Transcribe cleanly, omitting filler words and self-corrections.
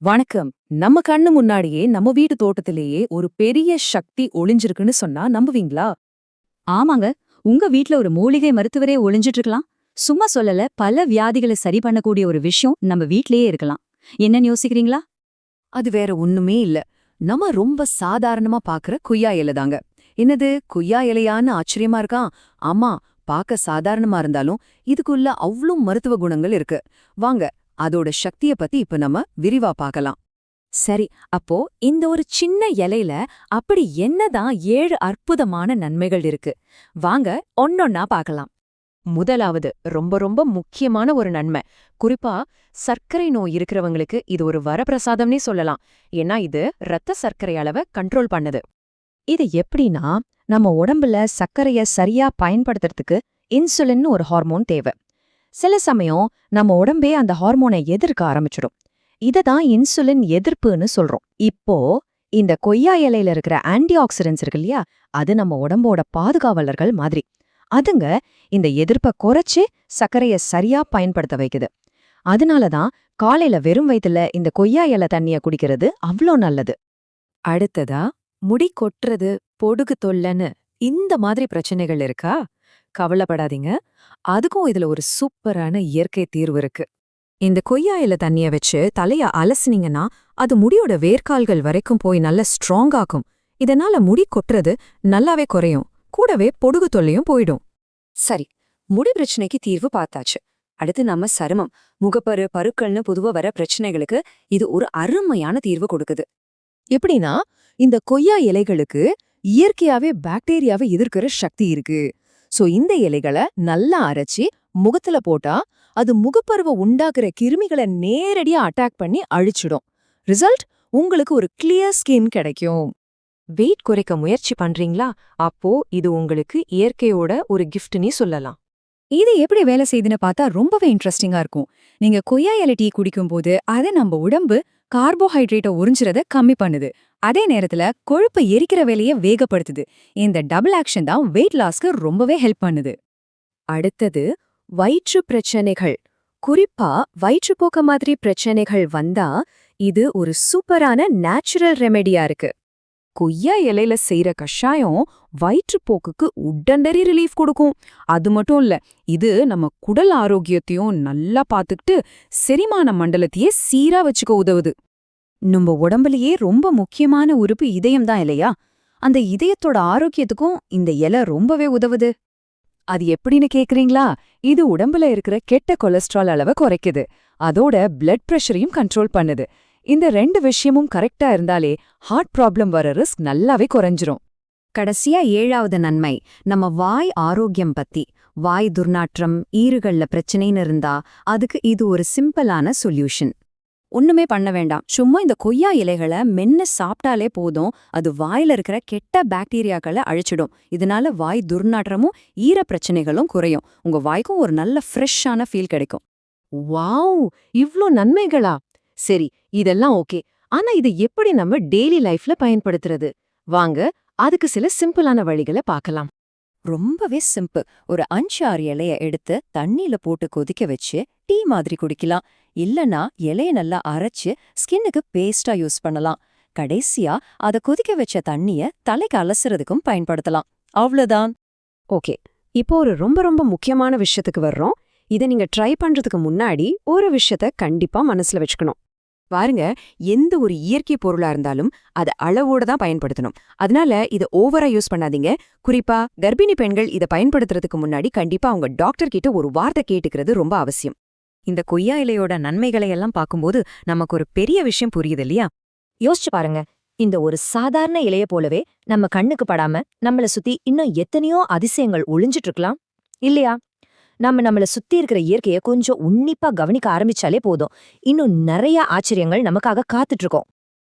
வணக்கம். நம்ம கண்ணு முன்னாடியே நம்ம வீட்டு தோட்டத்திலேயே ஒரு பெரிய சக்தி ஒளிஞ்சிருக்குன்னு சொன்னா நம்புவீங்களா? ஆமாங்க. உங்க வீட்ல ஒரு மூலிகை மருத்துவரே ஒளிஞ்சிட்டு இருக்கலாம். சும்மா சொல்லல, பல வியாதிகளை சரி பண்ணக்கூடிய ஒரு விஷயம் நம்ம வீட்லயே இருக்கலாம். என்னன்னு யோசிக்கிறீங்களா? அது வேற ஒண்ணுமே இல்ல. நம்ம ரொம்ப சாதாரணமா பாக்குற குய்யா இலை தாங்க. என்னது குய்யா இலையான்னு ஆச்சரியமா இருக்கா? ஆமா, பாக்க சாதாரணமா இருந்தாலும் இதுக்குள்ள அவ்ளோ மருத்துவ குணங்கள் இருக்கு. வாங்க, அதோட சக்திய பத்தி இப்ப நம்ம விரிவா பார்க்கலாம். சரி, அப்போ இந்த ஒரு சின்ன இலையில அப்படி என்னதான் 7 அற்புதமான நன்மைகள் இருக்கு? வாங்க ஒன்னொன்னா பார்க்கலாம். முதலாவது ரொம்ப ரொம்ப முக்கியமான ஒரு நன்மை. குறிப்பா சர்க்கரை நோய் இருக்கிறவங்களுக்கு இது ஒரு வரப்பிரசாதம்னே சொல்லலாம். ஏன்னா இது ரத்த சர்க்கரை அளவை கண்ட்ரோல் பண்ணுது. இது எப்படின்னா, நம்ம உடம்புல சர்க்கரைய சரியா பயன்படுத்துறதுக்கு இன்சுலின்னு ஒரு ஹார்மோன் தேவை. சில சமயம் நம்ம உடம்பே அந்த ஹார்மோனை எதிர்க்க ஆரம்பிச்சிடும். இததான் இன்சுலின் எதிர்ப்புன்னு சொல்றோம். இப்போ இந்த கொய்யா இலையில இருக்கிற ஆன்டி ஆக்சிடென்ட்ஸ் இருக்கு இல்லையா, அது நம்ம உடம்போட பாதுகாவலர்கள் மாதிரி. அதுங்க இந்த எதிர்ப்பை குறைச்சு சர்க்கரைய சரியா பயன்படுத்த வைக்குது. அதனாலதான் காலையில வெறும் வயித்துல இந்த கொய்யா இலை தண்ணிய குடிக்கிறது அவ்ளோ நல்லது. அடுத்ததா, முடி கொட்டுறது, பொடுகு தொல்லைன்னு இந்த மாதிரி பிரச்சனைகள் இருக்கா? கவலைப்படாதீங்க, அதுக்கும் இதுல ஒரு சூப்பரான இயற்கை தீர்வு இருக்கு. இந்த கொய்யா இலை தண்ணிய வச்சு தலைய அலசுனீங்கன்னா அது முடியோட வேர்க்கால்கள் வரைக்கும் போய் நல்ல ஸ்ட்ராங் ஆக்கும். இதனால முடி கொட்டுறது நல்லாவே குறையும். கூடவே பொடுகு தொல்லையும் போயிடும். சரி, முடி பிரச்சனைக்கு தீர்வு பார்த்தாச்சு. அடுத்து நம்ம சருமம், முகப்பரு, பருக்கள்னு பொதுவா வர பிரச்சனைகளுக்கு இது ஒரு அருமையான தீர்வு கொடுக்குது. எப்படின்னா, இந்த கொய்யா இலைகளுக்கு இயற்கையாவே பாக்டீரியாவை எதிர்க்கிற சக்தி இருக்கு. சோ இந்த இலைகளை நல்லா அரைச்சி முகத்துல போட்டா அது முகப்பருவ உண்டாக்குற கிருமிகளை நேரடியா அட்டாக் பண்ணி அழிச்சிடும். ரிசல்ட், உங்களுக்கு ஒரு கிளியர் ஸ்கின் கிடைக்கும். வெயிட் குறைக்க முயற்சி பண்றீங்களா? அப்போ இது உங்களுக்கு இயற்கையோட ஒரு கிஃப்ட்னே சொல்லலாம். இது எப்படி வேலை செய்யுதுன்னு பார்த்தா ரொம்பவே இன்ட்ரெஸ்டிங்கா இருக்கும். நீங்க கொய்யா இலை டீ குடிக்கும்போது அது நம்ம உடம்பு கார்போஹைட்ரேட்டை உறிஞ்சுறத கம்மி பண்ணுது. அதே நேரத்துல கொழுப்பை எரிக்கிற வேலையை வேகப்படுத்துது. இந்த டபுள் ஆக்ஷன் தான் வெயிட் லாஸ்க்கு ரொம்பவே ஹெல்ப் பண்ணுது. அடுத்தது, வயிற்று பிரச்சனைகள். குறிப்பா வயிற்றுப்போக்க மாதிரி பிரச்சனைகள் வந்தா இது ஒரு சூப்பரான நேச்சுரல் ரெமெடியா இருக்கு. கொய்யா இலையில செய்யற கஷாயம் வயிற்றுப்போக்குக்கு உடனடி ரிலீஃப் கொடுக்கும். அது மட்டும் இல்ல, இது நம்ம குடல் ஆரோக்கியத்தையும் நல்லா பாத்துக்கிட்டு செரிமான மண்டலத்தையே சீரா வச்சுக்க உதவுது. நம்ம உடம்புலயே ரொம்ப முக்கியமான உறுப்பு இதயம் தான் இல்லையா? அந்த இதயத்தோட ஆரோக்கியத்துக்கும் இந்த இலை ரொம்பவே உதவுது. அது எப்படின்னு கேக்குறீங்களா? இது உடம்புல இருக்கிற கெட்ட கொலஸ்ட்ரால் அளவை குறைக்குது. அதோட பிளட் பிரஷரையும் கண்ட்ரோல் பண்ணுது. இந்த 2 விஷயமும் கரெக்டா இருந்தாலே ஹார்ட் ப்ராப்ளம் வர ரிஸ்க் நல்லாவே குறைஞ்சிரும். கடைசியா 7வது நன்மை, நம்ம வாய் ஆரோக்கியம் பத்தி. வாய் துர்நாற்றம், ஈறுகள்ல பிரச்சனைன்னு இருந்தா அதுக்கு இது ஒரு சிம்பிளான சொல்யூஷன். ஒண்ணுமே பண்ண வேண்டாம், சும்மா இந்த கொய்யா இலைகளை மென்னு சாப்பிட்டாலே போதும். அது வாயில இருக்கிற கெட்ட பாக்டீரியாக்களை அழிச்சிடும். இதனால வாய் துர்நாற்றமும் ஈர பிரச்சனைகளும் குறையும். உங்க வாய்க்கும் ஒரு நல்ல ஃப்ரெஷ்ஷான ஃபீல் கிடைக்கும். வாவ், இவ்ளோ நன்மைகளா? சரி, இதெல்லாம் ஓகே. ஆனா இது எப்படி நம்ம டெய்லி லைஃப்ல பயன்படுத்துறது? வாங்க, அதுக்கு சில சிம்பிளான வழிகளை பார்க்கலாம். ரொம்பவே சிம்பிள். ஒரு 5-6 இலைய எடுத்து தண்ணியில போட்டு கொதிக்க வச்சு டீ மாதிரி குடிக்கலாம். இல்லனா இலைய நல்லா அரைச்சு ஸ்கின்னுக்கு பேஸ்டா யூஸ் பண்ணலாம். கடைசியா அத கொதிக்க வச்ச தண்ணிய தலைக்கு அலசுறதுக்கும் பயன்படுத்தலாம். அவ்வளவுதான். ஓகே, இப்போ ஒரு ரொம்ப ரொம்ப முக்கியமான விஷயத்துக்கு வர்றோம். இதை நீங்க ட்ரை பண்றதுக்கு முன்னாடி ஒரு விஷயத்த கண்டிப்பா மனசுல வச்சுக்கணும். பாருங்க, எந்த ஒரு இயற்கை பொருளா இருந்தாலும் அதை அளவோட தான் பயன்படுத்தணும். அதனால இதை ஓவரா யூஸ் பண்ணாதீங்க. குறிப்பா கர்ப்பிணி பெண்கள் இதை பயன்படுத்துறதுக்கு முன்னாடி கண்டிப்பா அவங்க டாக்டர் கிட்ட ஒரு வார்த்தை கேட்டுக்கிறது ரொம்ப அவசியம். இந்த கொய்யா இலையோட நன்மைகளை எல்லாம் பார்க்கும்போது நமக்கு ஒரு பெரிய விஷயம் புரியுது இல்லையா? யோசிச்சு பாருங்க, இந்த ஒரு சாதாரண இலைய போலவே நம்ம கண்ணுக்கு படாம நம்மள சுத்தி இன்னும் எத்தனையோ அதிசயங்கள் ஒளிஞ்சிட்டு இருக்கலாம் இல்லையா? நம்மள சுத்தி இருக்கிற இயற்கையை கொஞ்சம் உன்னிப்பா கவனிக்க ஆரம்பிச்சாலே போதும், இன்னும் நிறைய ஆச்சரியங்கள் நமக்காக காத்துட்டு இருக்கோம்.